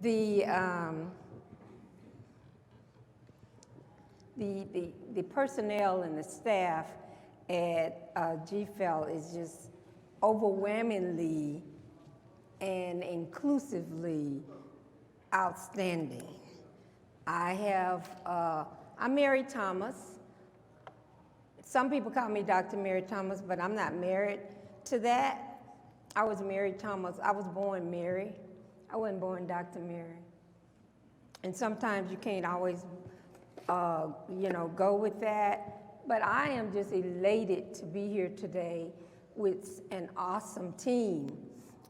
The, um, the personnel and the staff at GFEL is just overwhelmingly and inclusively outstanding. I'm Mary Thomas. Some people call me Dr. Mary Thomas, but I'm not married to that. I was Mary Thomas. I was born Mary. I wasn't born Dr. Mary. And sometimes you can't always, go with that. But I am just elated to be here today with an awesome team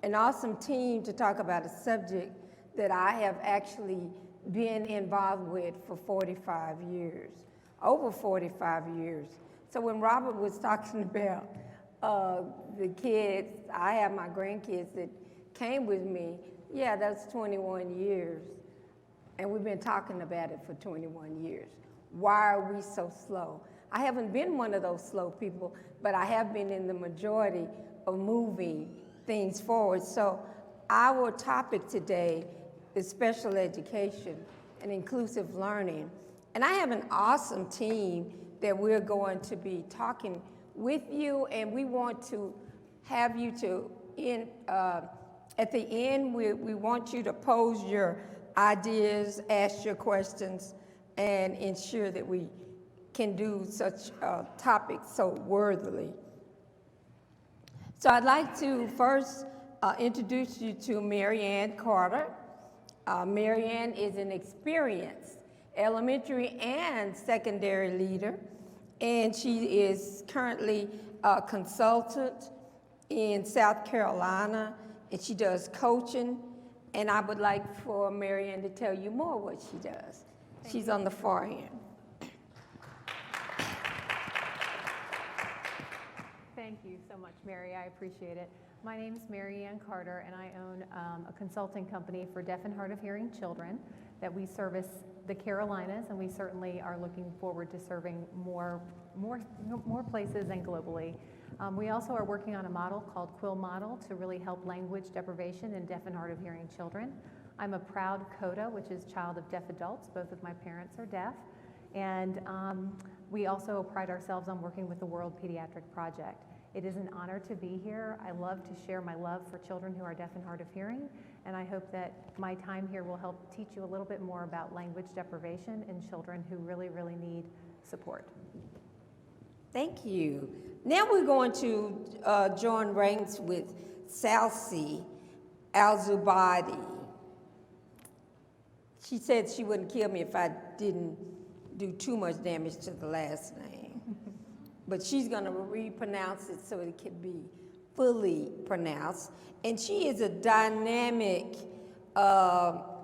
to talk about a subject that I have actually been involved with for 45 years, over 45 years. So when Robert was talking about the kids, I have my grandkids that came with me, yeah, that's 21 years. And we've been talking about it for 21 years. Why are we so slow? I haven't been one of those slow people, but I have been in the majority of moving things forward. So our topic today is special education and inclusive learning. And I have an awesome team that we're going to be talking with you, and we want to have you at the end, we want you to pose your ideas, ask your questions, and ensure that we can do such topics so worthily. So I'd like to first introduce you to Marianne Carter. Marianne is an experienced elementary and secondary leader, and she is currently a consultant in South Carolina, and she does coaching, and I would like for Marianne to tell you more what she does. She's on the far end. Thank you so much, Mary. I appreciate it. My name is Marianne Carter, and I own a consulting company for deaf and hard of hearing children that we service the Carolinas, and we certainly are looking forward to serving more places and globally. We also are working on a model called QUIL model to really help language deprivation in deaf and hard of hearing children. I'm a proud CODA, which is child of deaf adults. Both of my parents are deaf. And we also pride ourselves on working with the World Pediatric Project. It is an honor to be here. I love to share my love for children who are deaf and hard of hearing, and I hope that my time here will help teach you a little bit more about language deprivation in children who really, really need support. Thank you. Now we're going to join ranks with Salsa, AlZubati. She said she wouldn't kill me if I didn't do too much damage to the last name. But she's going to repronounce it so it can be fully pronounced. And she is a dynamic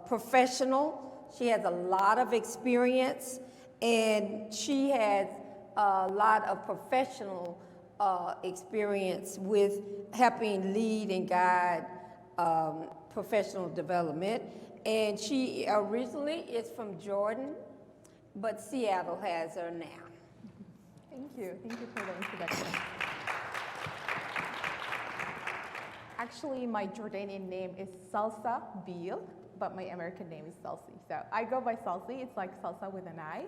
professional. She has a lot of experience, and she has a lot of professional experience with helping lead and guide professional development. And she originally is from Jordan, but Seattle has her now. Thank you. Thank you for the introduction. Actually, my Jordanian name is Salsa Bil, but my American name is Salsi. So I go by Salsi. It's like salsa with an I.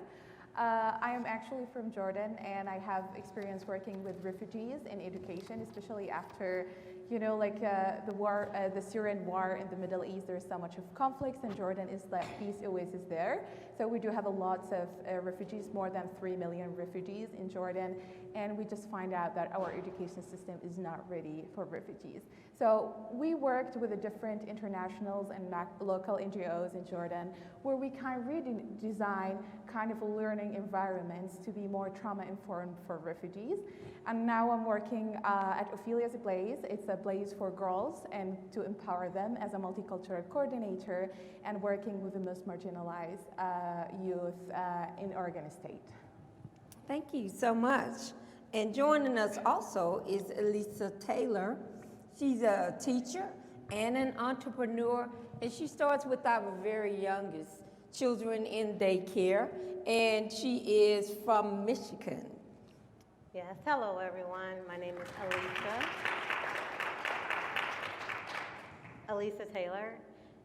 I am actually from Jordan, and I have experience working with refugees in education, especially after, the war, the Syrian war in the Middle East. There's so much of conflicts, and Jordan is the peace oasis there. So we do have a lot of refugees, more than 3 million refugees in Jordan, and we just find out that our education system is not ready for refugees. So we worked with the different internationals and local NGOs in Jordan, where we kind of redesign kind of learning environments to be more trauma-informed for refugees. And now I'm working at Ophelia's Blaze. It's a blaze for girls and to empower them as a multicultural coordinator and working with the most marginalized youth in Oregon State. Thank you so much. And joining us also is Alicia Taylor. She's a teacher and an entrepreneur, and she starts with our very youngest children in daycare, and she is from Michigan. Yes, hello everyone. My name is Alicia Taylor,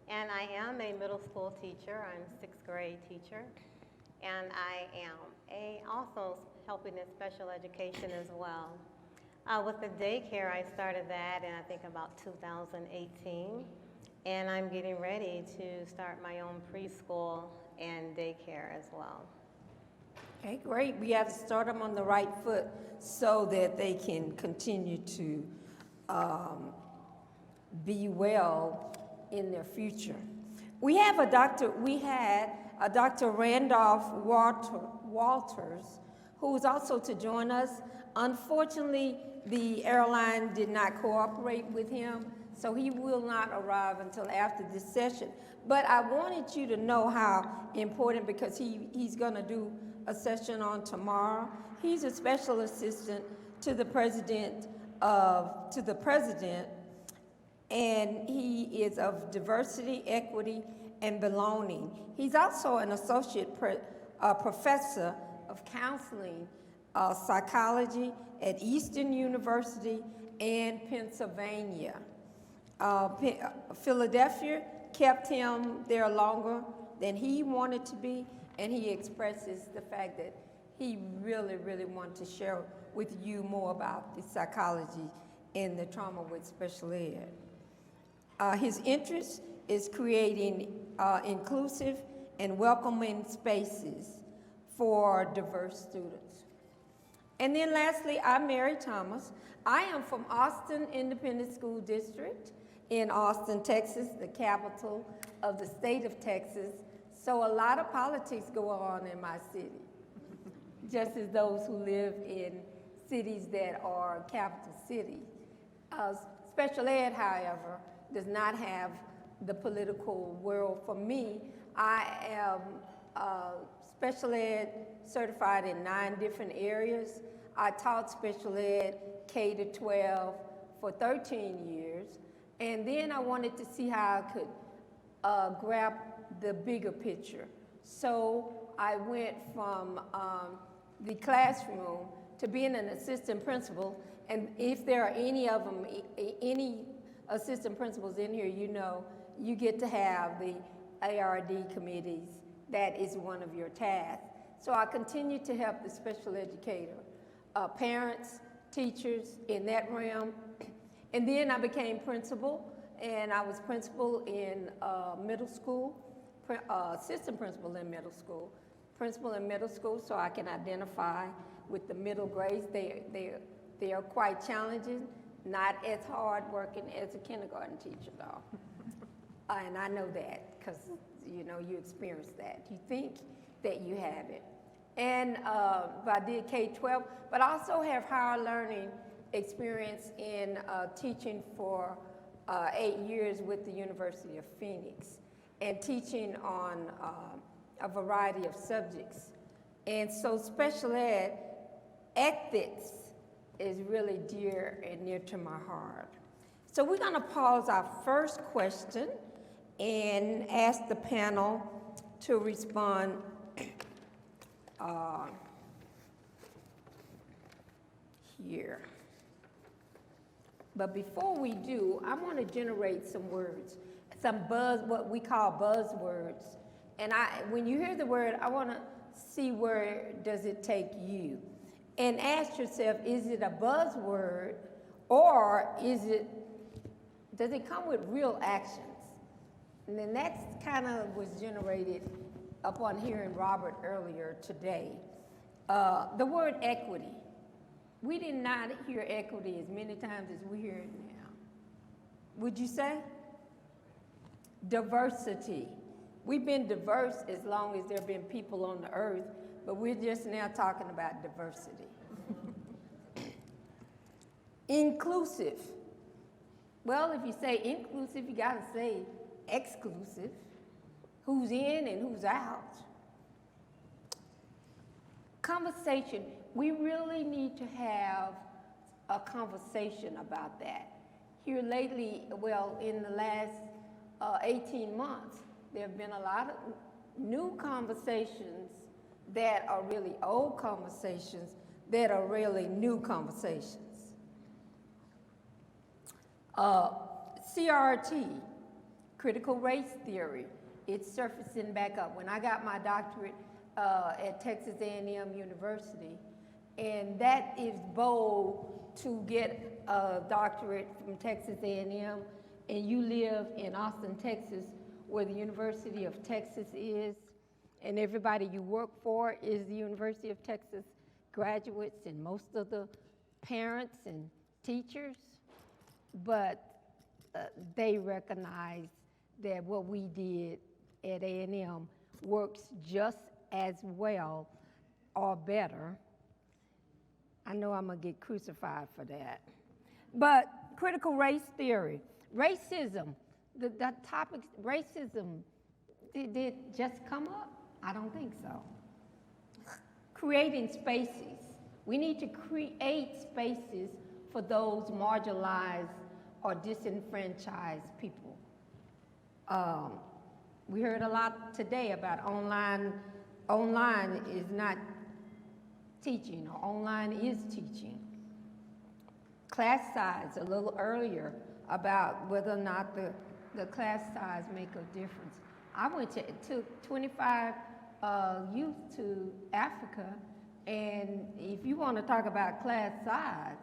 And I am a middle school teacher. I'm a sixth grade teacher. And I am also helping in special education as well. With the daycare, I started that in I think about 2018. And I'm getting ready to start my own preschool and daycare as well. Okay, great. We have to start them on the right foot so that they can continue to be well in their future. We had a Dr. Randolph Walters, who was also to join us. Unfortunately, the airline did not cooperate with him, so he will not arrive until after this session. But I wanted you to know how important, because he's going to do a session on tomorrow. He's a special assistant to the president, and he is of diversity, equity, and belonging. He's also an associate professor of counseling psychology at Eastern University and Pennsylvania. Philadelphia kept him there longer than he wanted to be, and he expresses the fact that he really, really wanted to share with you more about the psychology and the trauma with special ed. His interest is creating inclusive and welcoming spaces for diverse students. And then lastly, I'm Mary Thomas. I am from Austin Independent School District in Austin, Texas, the capital of the state of Texas. So a lot of politics go on in my city, just as those who live in cities that are capital cities. Special ed, however, does not have the political world. For me, I am special ed certified in 9 different areas. I taught special ed K to 12 for 13 years, and then I wanted to see how I could grab the bigger picture. So I went from the classroom to being an assistant principal, and if there are any of them, any assistant principals in here, you know, you get to have the ARD committees. That is one of your tasks. So I continue to help the special educator, parents, teachers in that realm. And then I became principal, and I was principal in middle school, assistant principal in middle school, so I can identify with the middle grades. They are quite challenging, not as hard working as a kindergarten teacher, though. And I know that because, you know, you experience that. You think that you have it. And I did K-12, but I also have higher learning experience in teaching for 8 years with the University of Phoenix and teaching on a variety of subjects. And so special ed ethics is really dear and near to my heart. So we're going to pause our first question and ask the panel to respond here. But before we do, I want to generate some words, what we call buzzwords. And when you hear the word, I want to see where does it take you. And ask yourself, is it a buzzword, or does it come with real actions? And then that's kind of was generated upon hearing Robert earlier today. The word equity. We did not hear equity as many times as we hear it now. Would you say? Diversity. We've been diverse as long as there have been people on the earth, but we're just now talking about diversity. Inclusive. Well, if you say inclusive, you got to say exclusive. Who's in and who's out. Conversation. We really need to have a conversation about that. Here lately, well, in the last 18 months, there have been a lot of new conversations that are really old conversations that are really new conversations. CRT, Critical race theory, it's surfacing back up. When I got my doctorate at Texas A&M University, and that is bold to get a doctorate from Texas A&M, and you live in Austin, Texas, where the University of Texas is, and everybody you work for is the University of Texas graduates and most of the parents and teachers, but they recognize that what we did at A&M works just as well or better. I know I'm gonna get crucified for that. But critical race theory, racism, the topic, racism, did it just come up? I don't think so. Creating spaces. We need to create spaces for those marginalized or disenfranchised people. We heard a lot today about online is not teaching, or online is teaching. Class size, a little earlier, about whether or not the class size make a difference. I took 25 youth to Africa, and if you want to talk about class size,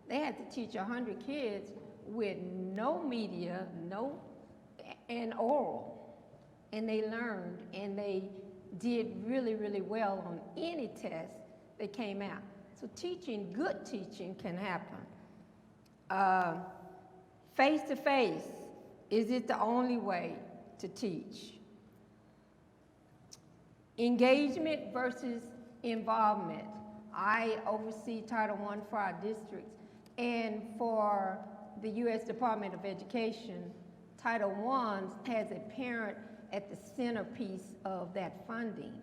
they had to teach 100 kids with no media, and oral, and they learned, and they did really, really well on any test that came out. So teaching, good teaching can happen. Face-to-face, is it the only way to teach? Engagement versus involvement. I oversee Title I for our districts, and for the U.S. Department of Education, Title I has a parent at the centerpiece of that funding.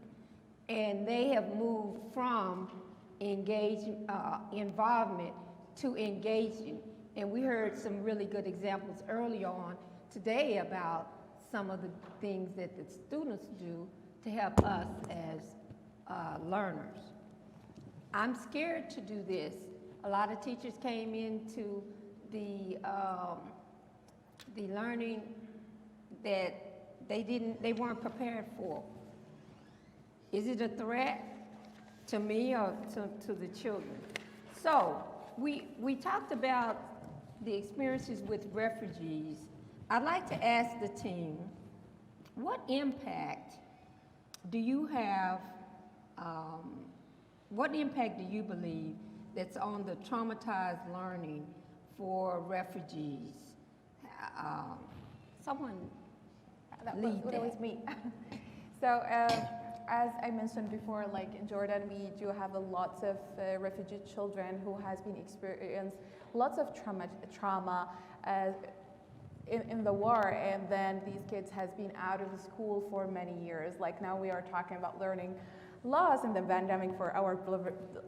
And they have moved from involvement to engaging. And we heard some really good examples early on today about some of the things that the students do to help us as learners. I'm scared to do this. A lot of teachers came into the learning that they weren't prepared for. Is it a threat to me or to the children? So we talked about the experiences with refugees. I'd like to ask the team, what impact do you have, what impact do you believe that's on the traumatized learning for refugees? Someone lead that. That was me. So as I mentioned before, like in Jordan, we do have a lots of refugee children who has been experienced lots of trauma in the war, and then these kids has been out of the school for many years. Like now we are talking about learning laws in the pandemic for our,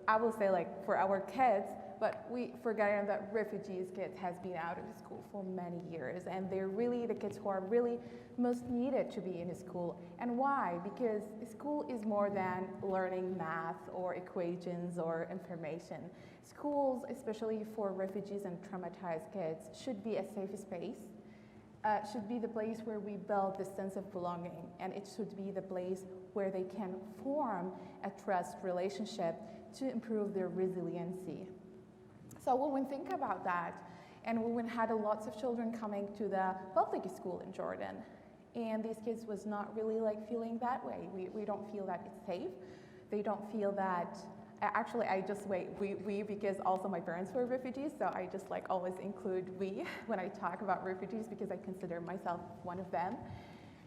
I will say like for our kids, but we forgetting that refugees kids has been out of school for many years, and they're really the kids who are really most needed to be in school. And why? Because school is more than learning math or equations or information. Schools, especially for refugees and traumatized kids, should be a safe space, should be the place where we build the sense of belonging, and it should be the place where they can form a trust relationship to improve their resiliency. So when we think about that, and when we had lots of children coming to the public school in Jordan, and these kids was not really like feeling that way. We don't feel that it's safe. They don't feel that, actually I just we because also my parents were refugees, so I just like always include we when I talk about refugees because I consider myself one of them.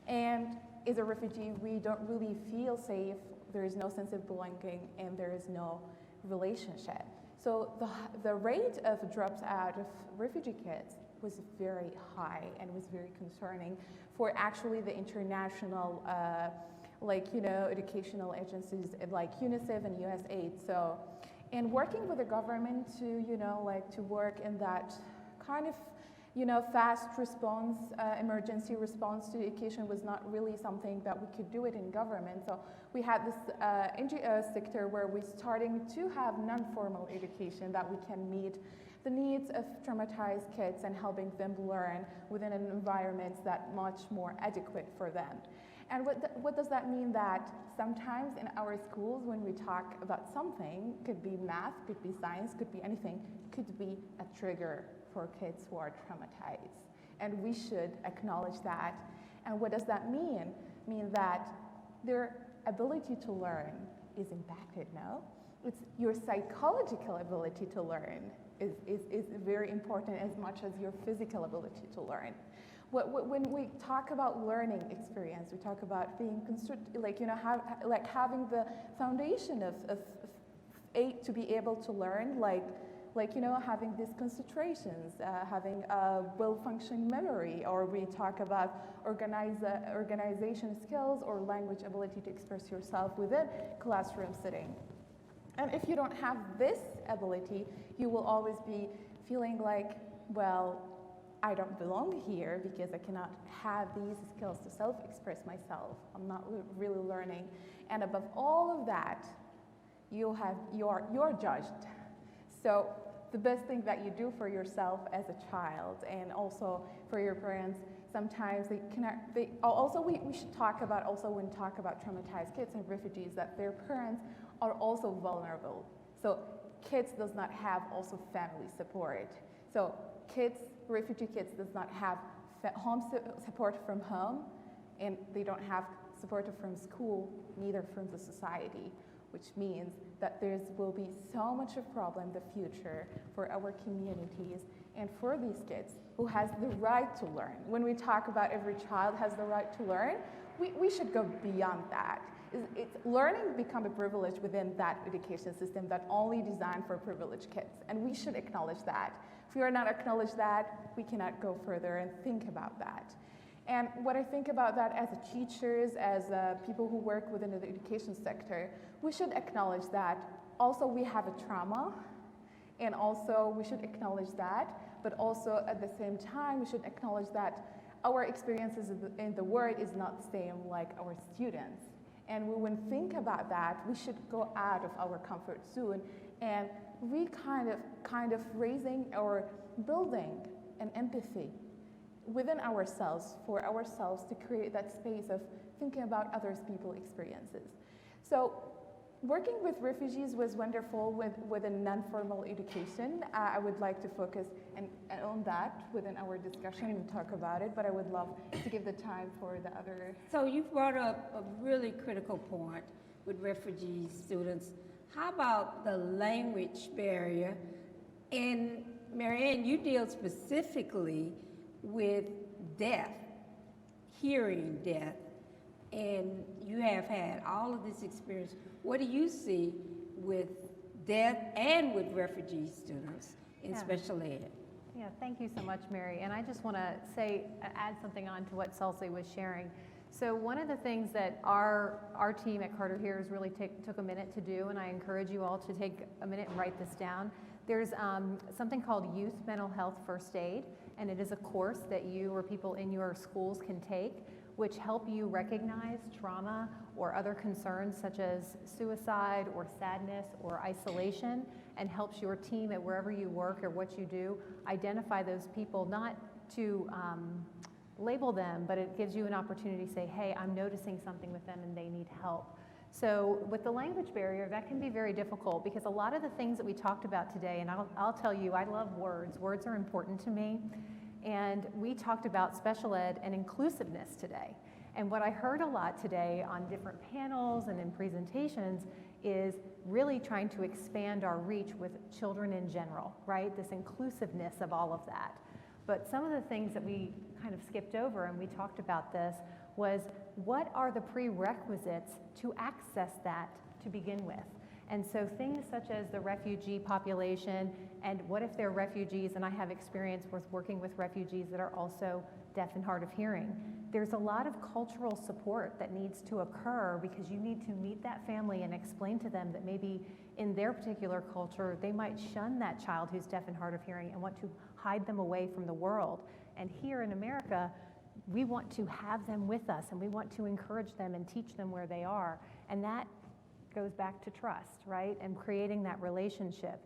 And as a refugee, we don't really feel safe. There is no sense of belonging, and there is no relationship. So the rate of drops out of refugee kids was very high and was very concerning for actually the international educational agencies like UNICEF and USAID. So, and working with the government to, to work in that kind of, fast response, emergency response to education was not really something that we could do it in government. So we had this NGO sector where we're starting to have non-formal education that we can meet the needs of traumatized kids and helping them learn within an environment that's much more adequate for them. And what does that mean? That sometimes in our schools, when we talk about something, could be math, could be science, could be anything, could be a trigger for kids who are traumatized. And we should acknowledge that. And what does that mean? Mean that their ability to learn is impacted, no? It's your psychological ability to learn is very important as much as your physical ability to learn. When we talk about learning experience, we talk about being having the foundation of to be able to learn, having these concentrations, having a well-functioning memory, or we talk about organization skills or language ability to express yourself within classroom setting. And if you don't have this ability, you will always be feeling like, well, I don't belong here because I cannot have these skills to self-express myself. I'm not really learning. And above all of that, you're judged. So the best thing that you do for yourself as a child and also for your parents, sometimes we should talk about also when talk about traumatized kids and refugees that their parents are also vulnerable. So kids does not have also family support. So refugee kids does not have home support from home, and they don't have support from school, neither from the society, which means that there will be so much of problem in the future for our communities and for these kids who has the right to learn. When we talk about every child has the right to learn, we should go beyond that. Learning become a privilege within that education system that only designed for privileged kids, and we should acknowledge that. If we are not acknowledge that, we cannot go further and think about that. And what I think about that as teachers, as people who work within the education sector, we should acknowledge that also we have a trauma, and also we should acknowledge that, but also at the same time, we should acknowledge that our experiences in the world is not the same like our students. And when we think about that, we should go out of our comfort zone and we kind of raising or building an empathy within ourselves, for ourselves, to create that space of thinking about other people's experiences. So working with refugees was wonderful with a non-formal education. I would like to focus on that within our discussion and talk about it, but I would love to give the time for the other. So you brought up a really critical point with refugee students. How about the language barrier? And Marianne, you deal specifically with deaf, hearing deaf, and you have had all of this experience. What do you see with deaf and with refugee students in special ed? Yeah, thank you so much, Mary. And I just want to add something on to what Salsa was sharing. So one of the things that our team at Carter Hears really took a minute to do, and I encourage you all to take a minute and write this down. There's something called Youth Mental Health First Aid, and it is a course that you or people in your schools can take, which help you recognize trauma or other concerns such as suicide or sadness or isolation, and helps your team at wherever you work or what you do identify those people, not to label them, but it gives you an opportunity to say, hey, I'm noticing something with them and they need help. So with the language barrier, that can be very difficult because a lot of the things that we talked about today, and I'll tell you, I love words. Words are important to me. And we talked about special ed and inclusiveness today. And what I heard a lot today on different panels and in presentations is really trying to expand our reach with children in general, right? This inclusiveness of all of that. But some of the things that we kind of skipped over, and we talked about this, was what are the prerequisites to access that to begin with? And so things such as the refugee population, and what if they're refugees, and I have experience with working with refugees that are also deaf and hard of hearing. There's a lot of cultural support that needs to occur because you need to meet that family and explain to them that maybe in their particular culture, they might shun that child who's deaf and hard of hearing and want to hide them away from the world. And here in America, we want to have them with us, and we want to encourage them and teach them where they are. And that goes back to trust, right? And creating that relationship.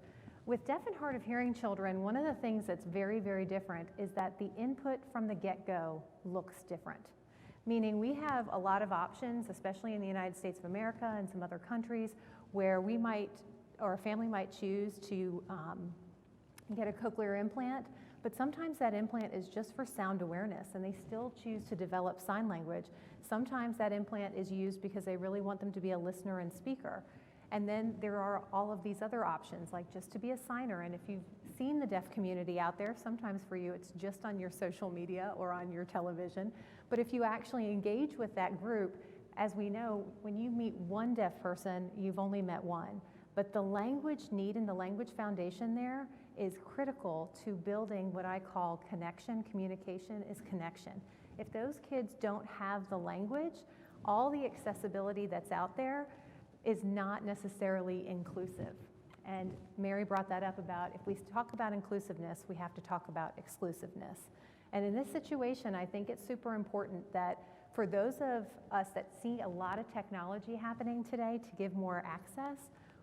With deaf and hard of hearing children, one of the things that's very, very different is that the input from the get-go looks different. Meaning we have a lot of options, especially in the United States of America and some other countries, where we might, or a family might choose to get a cochlear implant, but sometimes that implant is just for sound awareness, and they still choose to develop sign language. Sometimes that implant is used because they really want them to be a listener and speaker. And then there are all of these other options, like just to be a signer. And if you've seen the deaf community out there, sometimes for you it's just on your social media or on your television. But if you actually engage with that group, as we know, when you meet one deaf person, you've only met one. But the language need and the language foundation there is critical to building what I call connection. Communication is connection. If those kids don't have the language, all the accessibility that's out there is not necessarily inclusive. And Mary brought that up about if we talk about inclusiveness, we have to talk about exclusiveness. And in this situation, I think it's super important that for those of us that see a lot of technology happening today to give more access,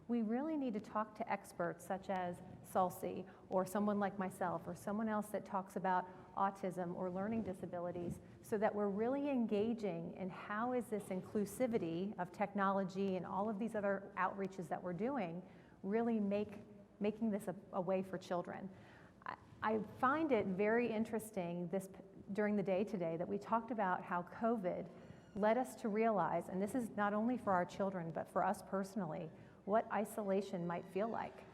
we really need to talk to experts such as Salsa or someone like myself or someone else that talks about autism or learning disabilities, so that we're really engaging in how is this inclusivity of technology and all of these other outreaches that we're doing really making this a way for children. I find it very interesting during the day today that we talked about how COVID led us to realize, and this is not only for our children but for us personally, what isolation might feel like.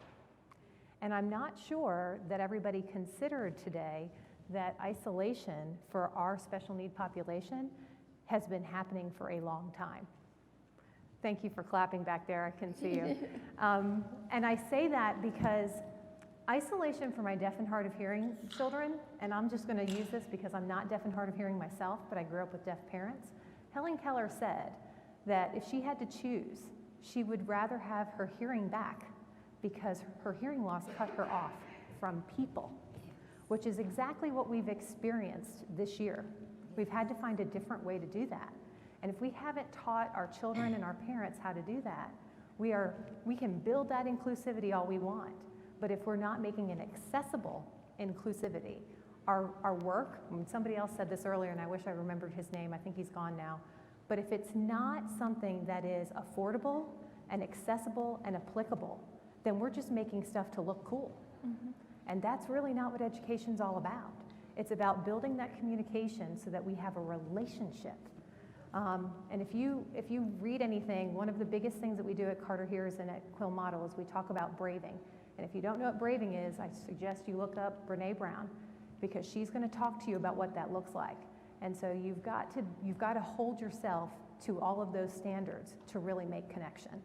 And I'm not sure that everybody considered today that isolation for our special need population has been happening for a long time. Thank you for clapping back there, I can see you. And I say that because isolation for my deaf and hard of hearing children, and I'm just going to use this because I'm not deaf and hard of hearing myself, but I grew up with deaf parents. Helen Keller said that if she had to choose, she would rather have her hearing back because her hearing loss cut her off from people, which is exactly what we've experienced this year. We've had to find a different way to do that. And if we haven't taught our children and our parents how to do that, we can build that inclusivity all we want. But if we're not making an accessible inclusivity, our work, and somebody else said this earlier and I wish I remembered his name, I think he's gone now, but if it's not something that is affordable and accessible and applicable, then we're just making stuff to look cool. Mm-hmm. And that's really not what education's all about. It's about building that communication so that we have a relationship. And if you read anything, one of the biggest things that we do at Carter Hears and at Quill Model is we talk about braving. And if you don't know what braving is, I suggest you look up Brene Brown, because she's going to talk to you about what that looks like. And so you've got to hold yourself to all of those standards to really make connection.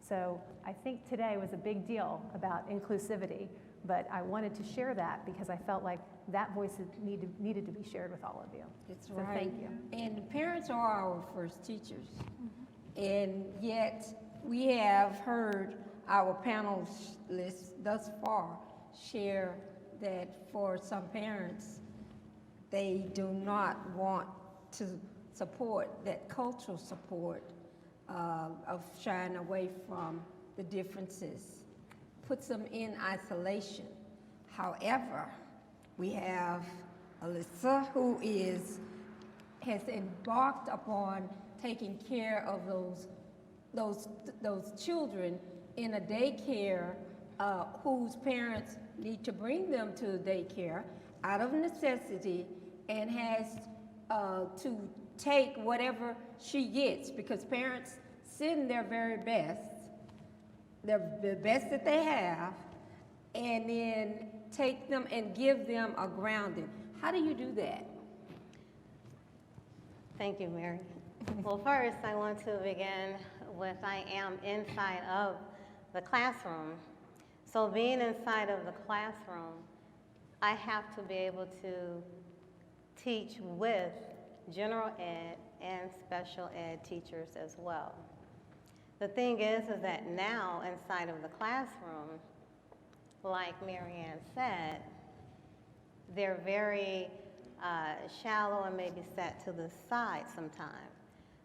So I think today was a big deal about inclusivity, but I wanted to share that because I felt like that voice needed to be shared with all of you. That's so right. Thank you. And the parents are our first teachers. Mm-hmm. And yet we have heard our panelists thus far share that for some parents, they do not want to support that cultural support of shying away from the differences, puts them in isolation. However, we have Alicia, who has embarked upon taking care of those children in a daycare whose parents need to bring them to the daycare out of necessity, and has to take whatever she gets, because parents send their very best, the best that they have, and then take them and give them a grounding. How do you do that? Thank you, Mary. Well, first, I want to begin with I am inside of the classroom. So being inside of the classroom, I have to be able to teach with general ed and special ed teachers as well. The thing is that now inside of the classroom, like Marianne said, they're very shallow and maybe set to the side sometimes.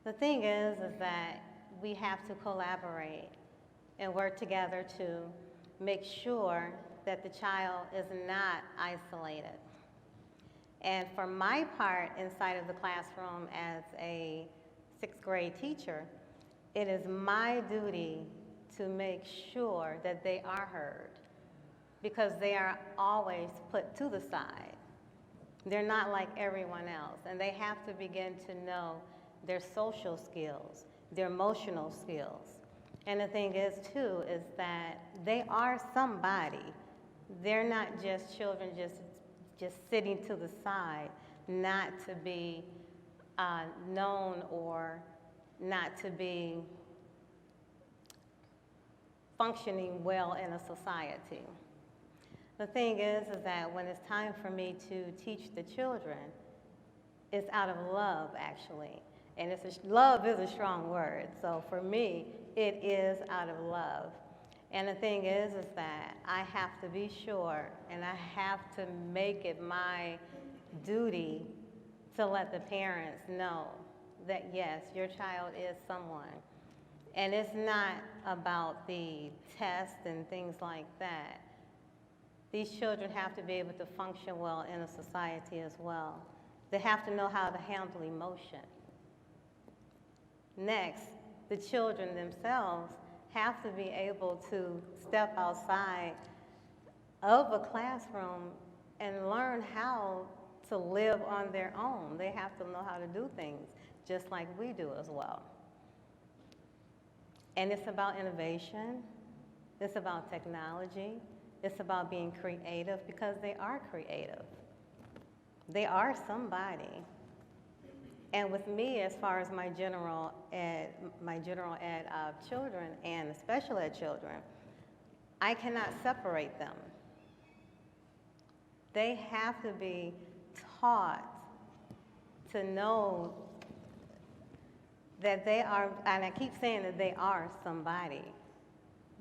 The thing is that we have to collaborate and work together to make sure that the child is not isolated. And for my part inside of the classroom as a 6th grade teacher, it is my duty to make sure that they are heard, because they are always put to the side. They're not like everyone else, and they have to begin to know their social skills, their emotional skills. And the thing is, too, is that they are somebody. They're not just children just sitting to the side, not to be known or not to be functioning well in a society. The thing is that when it's time for me to teach the children, it's out of love, actually. And love is a strong word, so for me, it is out of love. And the thing is that I have to be sure, and I have to make it my duty to let the parents know that yes, your child is someone. And it's not about the test and things like that. These children have to be able to function well in a society as well. They have to know how to handle emotion. Next, the children themselves have to be able to step outside of a classroom and learn how to live on their own. They have to know how to do things just like we do as well. And it's about innovation, it's about technology, it's about being creative, because they are creative. They are somebody. And with me, as far as my general ed children and the special ed children, I cannot separate them. They have to be taught to know that they are, and I keep saying that they are somebody,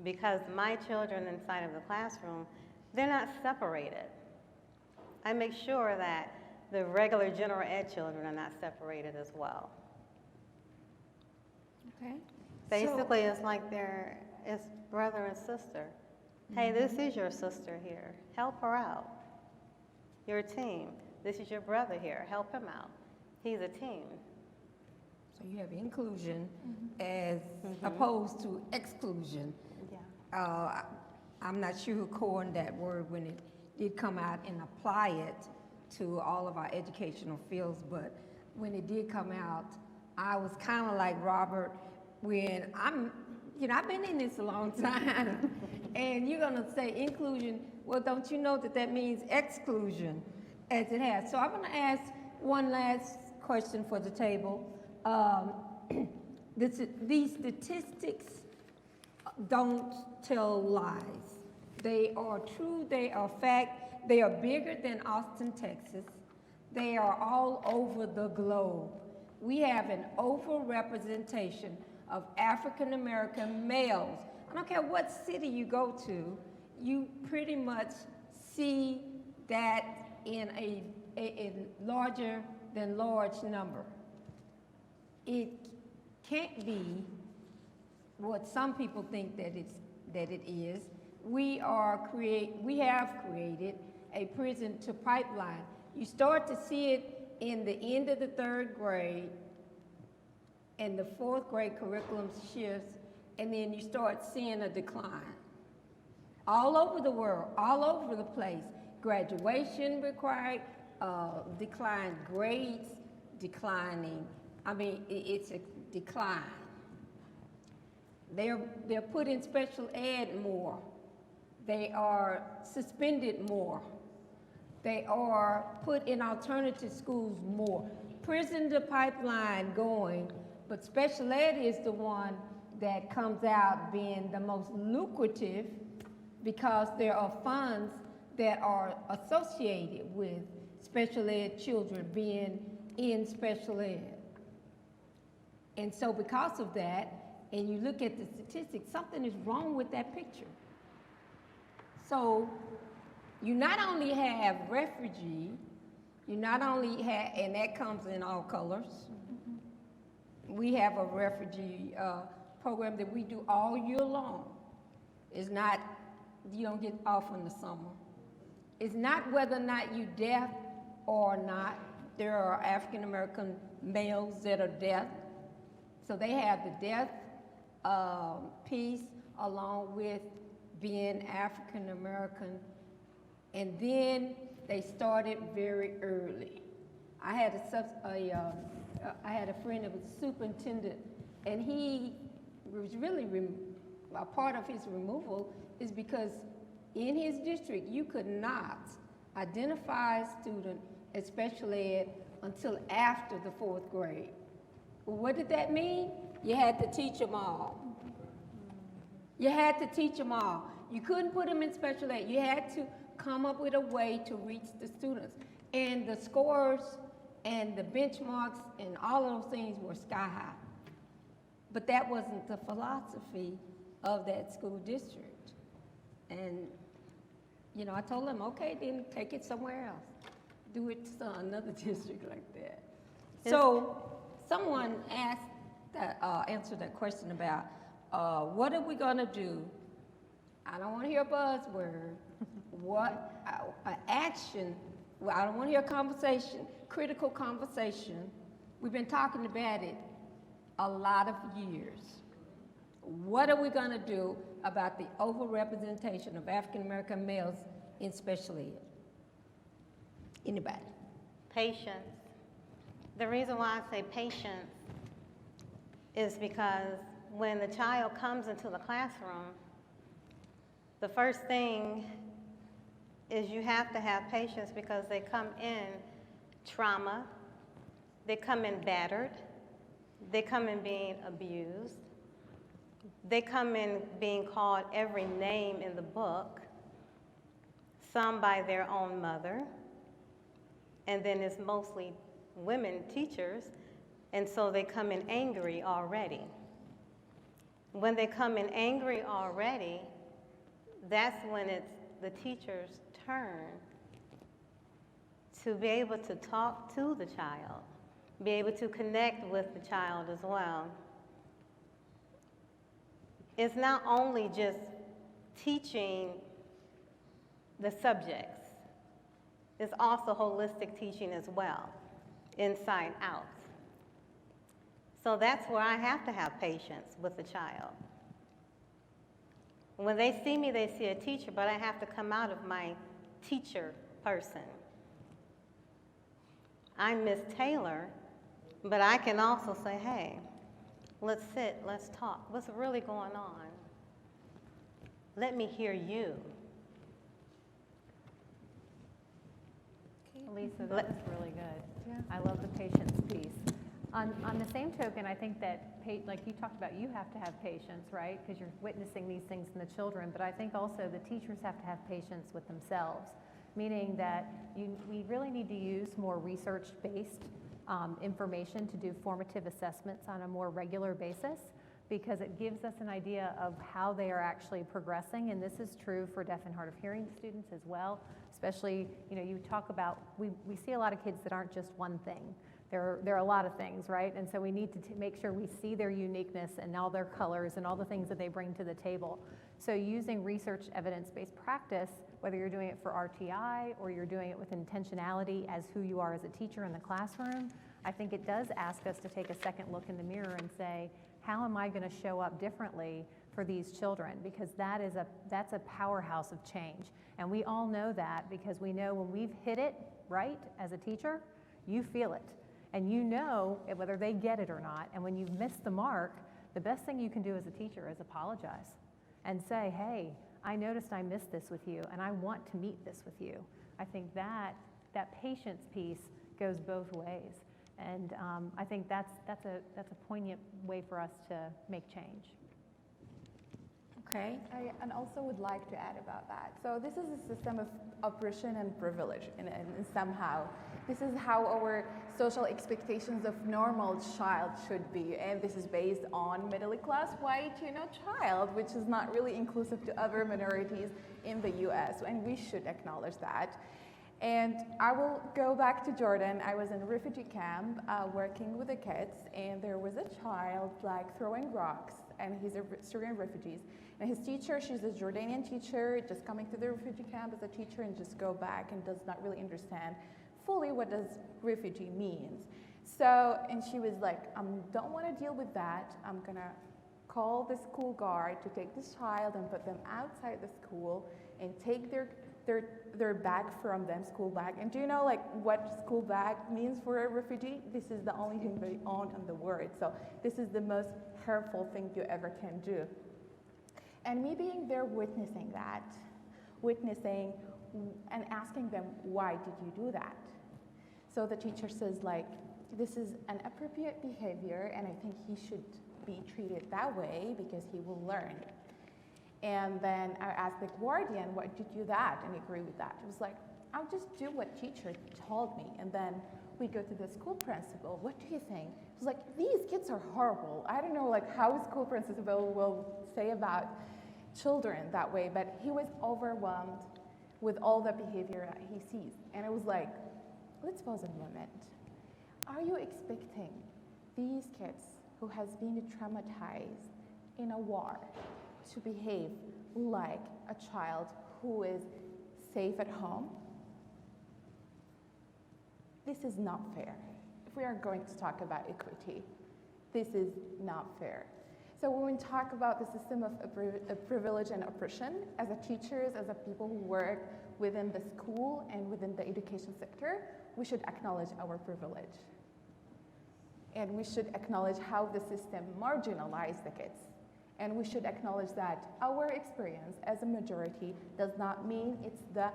because my children inside of the classroom, they're not separated. I make sure that the regular general ed children are not separated as well. Okay. Basically, it's like it's brother and sister. Hey, this is your sister here. Help her out. You're a team. This is your brother here. Help him out. He's a team. So you have inclusion as opposed to exclusion. Yeah. I'm not sure who coined that word when it did come out and apply it to all of our educational fields, but when it did come out, I was kind of like Robert when I've been in this a long time, and you're gonna say inclusion, well, don't you know that means exclusion, as it has. So I'm gonna ask one last question for the table. These statistics don't tell lies. They are true, they are fact. They are bigger than Austin, Texas. They are all over the globe. We have an overrepresentation of African American males. I don't care what city you go to, you pretty much see that in a larger than large number. It can't be what some people think that it is. We have created a prison to pipeline. You start to see it in the end of the 3rd grade, and the 4th grade curriculum shifts, and then you start seeing a decline. All over the world, all over the place. Graduation required, declined grades, declining. I mean, it's a decline. They're put in special ed more. They are suspended more. They are put in alternative schools more. Prison to pipeline going, but special ed is the one that comes out being the most lucrative, because there are funds that are associated with special ed children being in special ed. And so because of that, and you look at the statistics, something is wrong with that picture. So you not only have refugee, you not only have, and that comes in all colors. We have a refugee program that we do all year long. It's not, you don't get off in the summer. It's not whether or not you're deaf or not. There are African American males that are deaf. So they have the deaf piece along with being African American. And then they started very early. I had a friend that was a superintendent, and he was really, a part of his removal is because in his district, you could not identify a student as special ed until after the 4th grade. Well, what did that mean? You had to teach them all. You had to teach them all. You couldn't put them in special ed. You had to come up with a way to reach the students. And the scores and the benchmarks and all of those things were sky high. But that wasn't the philosophy of that school district. And, you know, I told them, okay, then take it somewhere else. Do it to another district like that. So someone answered that question about what are we gonna do? I don't wanna hear a buzzword. What, action, well, I don't wanna hear a conversation, critical conversation. We've been talking about it a lot of years. What are we gonna do about the overrepresentation of African American males in special ed? Anybody? Patience. The reason why I say patience is because when the child comes into the classroom, the first thing is you have to have patience because they come in trauma, they come in battered, they come in being abused, they come in being called every name in the book, some by their own mother, and then it's mostly women teachers, and so they come in angry already. When they come in angry already, that's when it's the teacher's turn to be able to talk to the child, be able to connect with the child as well. It's not only just teaching the subjects, it's also holistic teaching as well, inside out. So that's where I have to have patience with the child. When they see me, they see a teacher, but I have to come out of my teacher person. I'm Miss Taylor, but I can also say, hey, let's sit, let's talk. What's really going on? Let me hear you. Lisa, that was really good. Yeah. I love the patience piece. On the same token, I think that, like you talked about, you have to have patience, right? Because you're witnessing these things in the children. But I think also the teachers have to have patience with themselves, meaning that we really need to use more research-based information to do formative assessments on a more regular basis, because it gives us an idea of how they are actually progressing. And this is true for deaf and hard of hearing students as well. Especially, you know, you talk about, we see a lot of kids that aren't just one thing. There are a lot of things, right? And so we need to make sure we see their uniqueness and all their colors and all the things that they bring to the table. So using research evidence-based practice, whether you're doing it for RTI or you're doing it with intentionality as who you are as a teacher in the classroom, I think it does ask us to take a second look in the mirror and say, how am I going to show up differently for these children? Because that's a powerhouse of change. And we all know that because we know when we've hit it right as a teacher, you feel it. And you know whether they get it or not. And when you've missed the mark, the best thing you can do as a teacher is apologize and say, hey, I noticed I missed this with you, and I want to meet this with you. I think that patience piece goes both ways. And I think that's a poignant way for us to make change. Okay? I and also would like to add about that. So this is a system of oppression and privilege, and somehow this is how our social expectations of normal child should be, and this is based on middle-class white, child, which is not really inclusive to other minorities in the U.S., and we should acknowledge that. And I will go back to Jordan. I was in a refugee camp working with the kids, and there was a child like throwing rocks, and he's a Syrian refugee. And his teacher, she's a Jordanian teacher, just coming to the refugee camp as a teacher and just go back and does not really understand fully what does refugee means. So, and she was like, I don't want to deal with that. I'm gonna call the school guard to take this child and put them outside the school and take their bag from them, school bag. And do you know like what school bag means for a refugee? This is the only thing they own in the world. So this is the most hurtful thing you ever can do. And me being there witnessing that, witnessing and asking them, why did you do that? So the teacher says like, this is an appropriate behavior and I think he should be treated that way because he will learn. And then I asked the guardian, why did you do that? And he agreed with that. It was like, I'll just do what teacher told me. And then we go to the school principal. What do you think? It was like, these kids are horrible. I don't know like how a school principal will say about children that way, but he was overwhelmed with all the behavior that he sees. And it was like, let's pause a moment. Are you expecting these kids who has been traumatized in a war to behave like a child who is safe at home? This is not fair. If we are going to talk about equity, this is not fair. So when we talk about the system of privilege and oppression, as a teachers, as a people who work within the school and within the education sector, we should acknowledge our privilege. And we should acknowledge how the system marginalizes the kids. And we should acknowledge that our experience as a majority does not mean it's the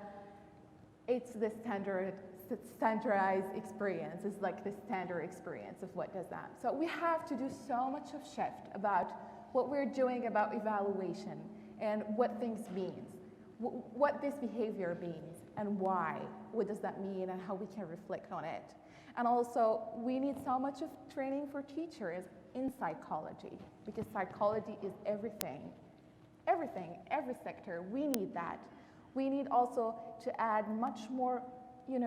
standardized experience. It's like the standard experience of what does that. So we have to do so much of shift about what we're doing about evaluation and what things means, what this behavior means and why, what does that mean and how we can reflect on it. And also we need so much of training for teachers in psychology, because psychology is everything, every sector. We need that. We need also to add much more,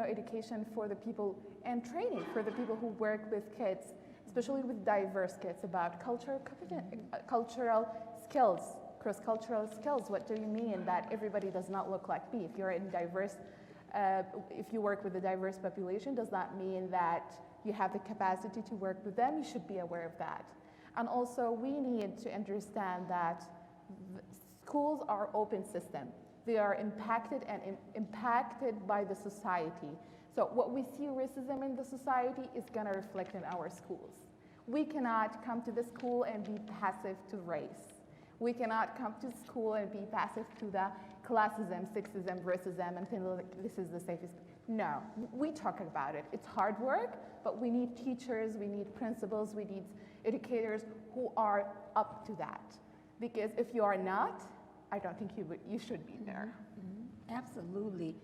education for the people and training for the people who work with kids, especially with diverse kids, about cultural skills, cross-cultural skills. What do you mean that everybody does not look like me? If you're in diverse, if you work with a diverse population, does that mean that you have the capacity to work with them? You should be aware of that. And also, we need to understand that schools are open system. They are impacted by the society. So what we see racism in the society is going to reflect in our schools. We cannot come to the school and be passive to race. We cannot come to school and be passive to the classism, sexism, racism, and think like this is the safest. No, we talk about it. It's hard work, but we need teachers, we need principals, we need educators who are up to that. Because if you are not, I don't think you should be there. Mm-hmm. Absolutely.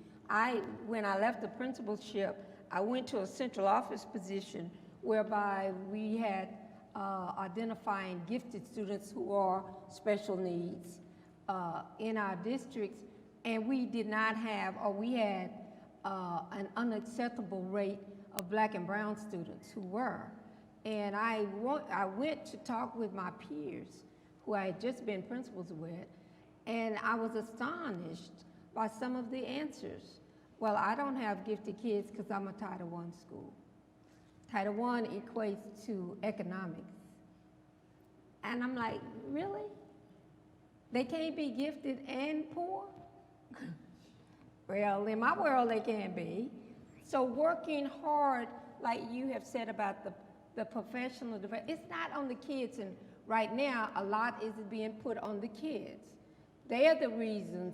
When I left the principalship, I went to a central office position whereby we had identifying gifted students who are special needs in our districts, and we did not have, or we had an unacceptable rate of black and brown students who were. And I went to talk with my peers who I had just been principals with, and I was astonished by some of the answers. Well, I don't have gifted kids because I'm a Title I school. Title I equates to economics. And I'm like, really? They can't be gifted and poor? Well, in my world, they can be. So working hard, like you have said about the professional development, it's not on the kids. And right now, a lot is being put on the kids. They are the reasons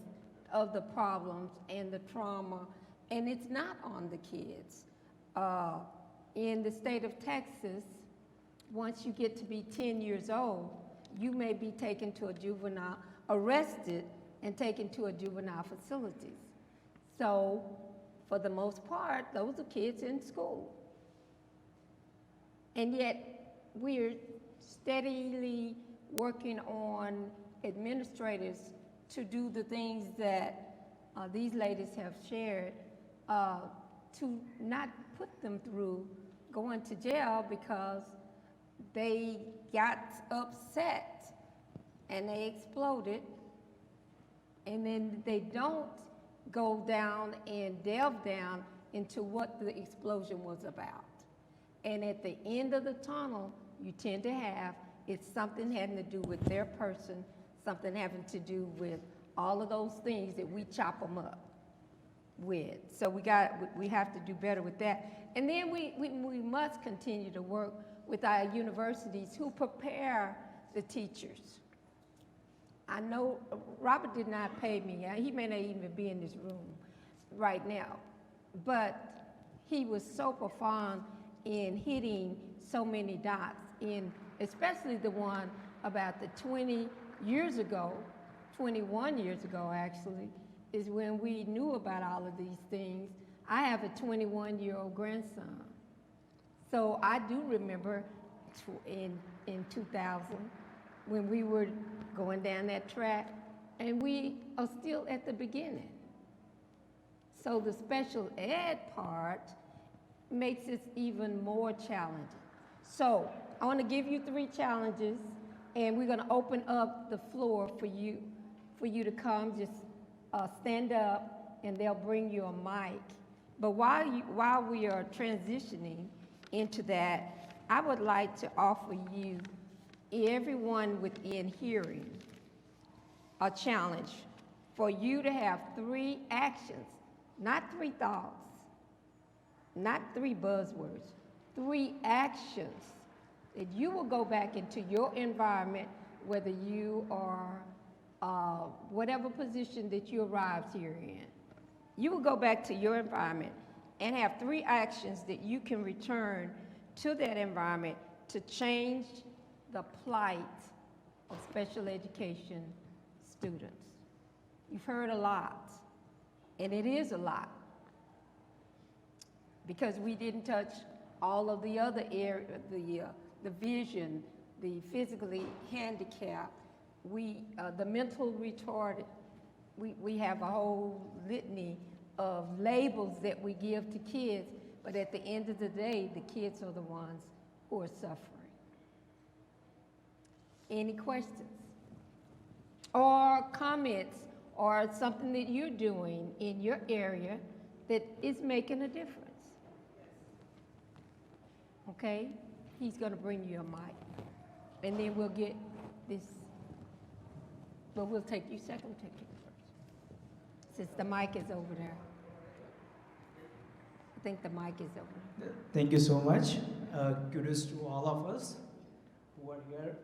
of the problems and the trauma, and it's not on the kids. In the state of Texas, once you get to be 10 years old, you may be taken to a juvenile arrested and taken to a juvenile facilities. So, for the most part, those are kids in school. And yet, we're steadily working on administrators to do the things that these ladies have shared, to not put them through going to jail because they got upset and they exploded, and then they don't go down and delve down into what the explosion was about. And at the end of the tunnel, you tend to have, it's something having to do with their person, something having to do with all of those things that we chop them up with. So we have to do better with that. And then we must continue to work with our universities who prepare the teachers. I know Robert did not pay me. He may not even be in this room right now, but he was so profound in hitting so many dots, in especially the one about the 20 years ago, 21 years ago actually, is when we knew about all of these things. I have a 21-year-old grandson. So I do remember in 2000 when we were going down that track, and we are still at the beginning. So the special ed part makes it even more challenging. So I want to give you 3 challenges, and we're going to open up the floor for you to come. Just stand up, and they'll bring you a mic. But while we are transitioning into that, I would like to offer you, everyone within hearing, a challenge for you to have 3 actions, not 3 thoughts, not 3 buzzwords, 3 actions that you will go back into your environment, whether you are whatever position that you arrived here in. You will go back to your environment and have 3 actions that you can return to that environment to change the plight of special education students. You've heard a lot, and it is a lot, because we didn't touch all of the other areas, the vision, the physically handicapped, the mental retarded. We have a whole litany of labels that we give to kids, but at the end of the day, the kids are the ones who are suffering. Any questions or comments or something that you're doing in your area that is making a difference? Okay, he's going to bring you a mic, and then we'll get this. But we'll take you second, we'll take you first, since the mic is over there. I think the mic is over there. Thank you so much. Kudos to all of us who are here.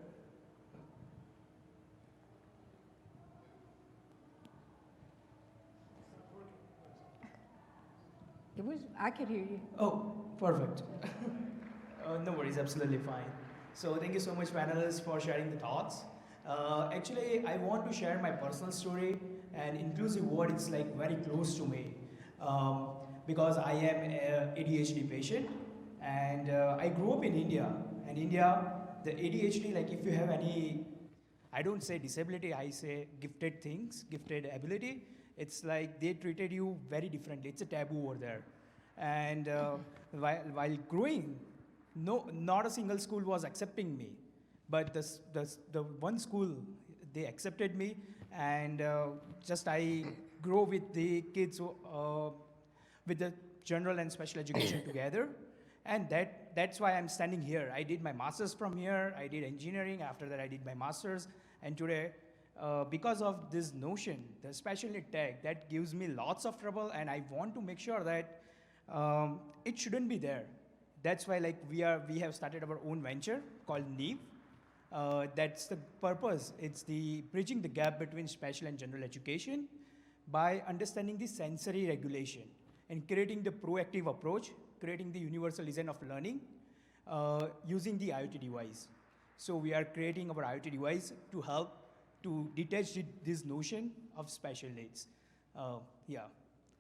I could hear you. Oh, perfect. No worries, absolutely fine. So thank you so much, panelists, for sharing the thoughts. Actually, I want to share my personal story, and inclusive word is like very close to me, because I am an ADHD patient, and I grew up in India. And India, the ADHD, like if you have any, I don't say disability, I say gifted things, gifted ability, it's like they treated you very differently. It's a taboo over there. And while growing, not a single school was accepting me. But the one school, they accepted me, and just I grow with the kids with the general and special education together, and that's why I'm standing here. I did my master's from here, I did engineering, after that I did my master's, and today, because of this notion, the special need tag, that gives me lots of trouble, and I want to make sure that it shouldn't be there. That's why like we have started our own venture called NEEV. That's the purpose. It's the bridging the gap between special and general education by understanding the sensory regulation and creating the proactive approach, creating the universal design of learning using the IoT device. So we are creating our IoT device to help to detach this notion of special needs. Yeah,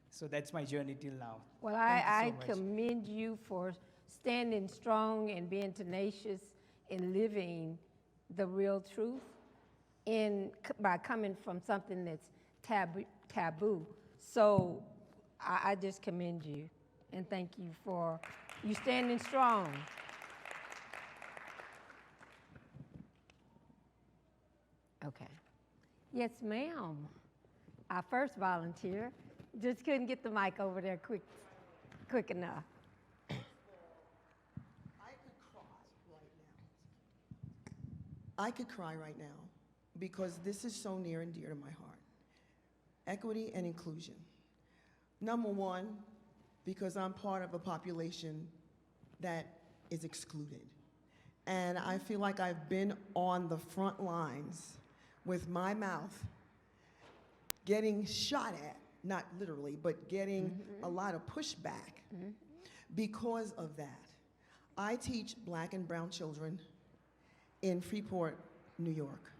so that's my journey till now. Well, Thank you I so much. commend you for standing strong and being tenacious and living the real truth by coming from something that's taboo. So I just commend you and thank you for you standing strong. Okay. Yes, ma'am. Our first volunteer just couldn't get the mic over there quick enough. I could cry right now. I could cry right now because this is so near and dear to my heart. Equity and inclusion. Number one, because I'm part of a population that is excluded. And I feel like I've been on the front lines with my mouth getting shot at, not literally, but getting a lot of pushback because of that. I teach black and brown children in Freeport, New York.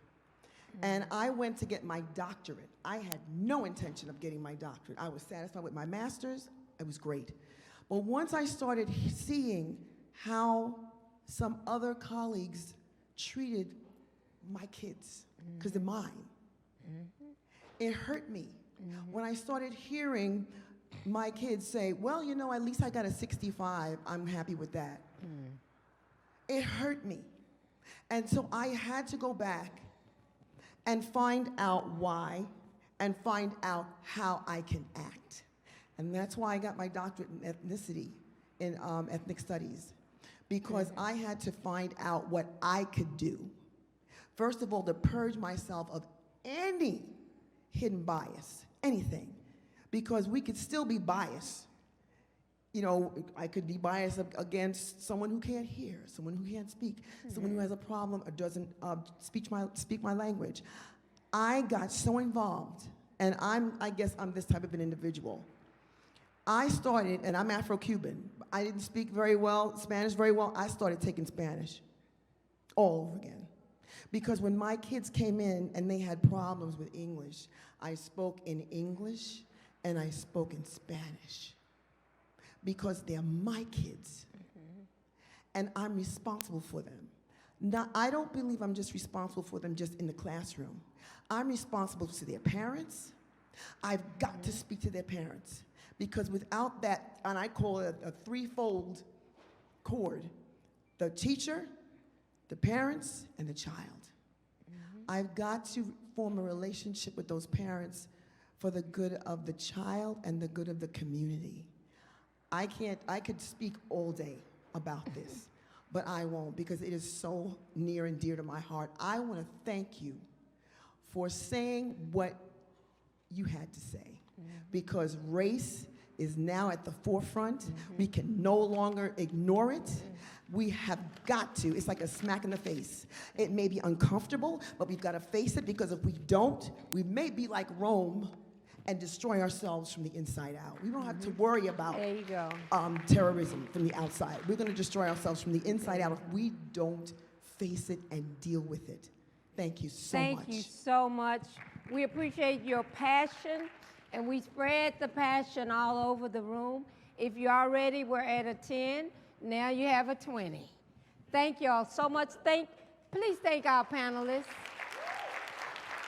And I went to get my doctorate. I had no intention of getting my doctorate. I was satisfied with my master's. It was great. But once I started seeing how some other colleagues treated my kids, because they're mine, it hurt me. When I started hearing my kids say, well, you know, at least I got a 65, I'm happy with that. It hurt me. And so I had to go back and find out why and find out how I can act. And that's why I got my doctorate in ethnicity, in ethnic studies, because I had to find out what I could do. First of all, to purge myself of any hidden bias, anything, because we could still be biased. You know, I could be biased against someone who can't hear, someone who can't speak, someone who has a problem or doesn't speak my language. I got so involved, and I guess I'm this type of an individual. I started, and I'm Afro-Cuban. I didn't speak Spanish very well. I started taking Spanish all over again. Because when my kids came in and they had problems with English, I spoke in English and I spoke in Spanish. Because they're my kids. And I'm responsible for them. Now, I don't believe I'm just responsible for them just in the classroom. I'm responsible to their parents. I've got to speak to their parents. Because without that, and I call it a threefold cord, the teacher, the parents, and the child. I've got to form a relationship with those parents for the good of the child and the good of the community. I could speak all day about this, but I won't because it is so near and dear to my heart. I want to thank you for saying what you had to say, because race is now at the forefront. We can no longer ignore it. We have got to. It's like a smack in the face. It may be uncomfortable, but we've got to face it, because if we don't, we may be like Rome and destroy ourselves from the inside out. We don't have to worry about There you go. terrorism from the outside. We're going to destroy ourselves from the inside out if we don't face it and deal with it. Thank you so much. Thank you so much. We appreciate your passion, and we spread the passion all over the room. If you already were at a 10, now you have a 20. Thank you all so much. Please thank our panelists.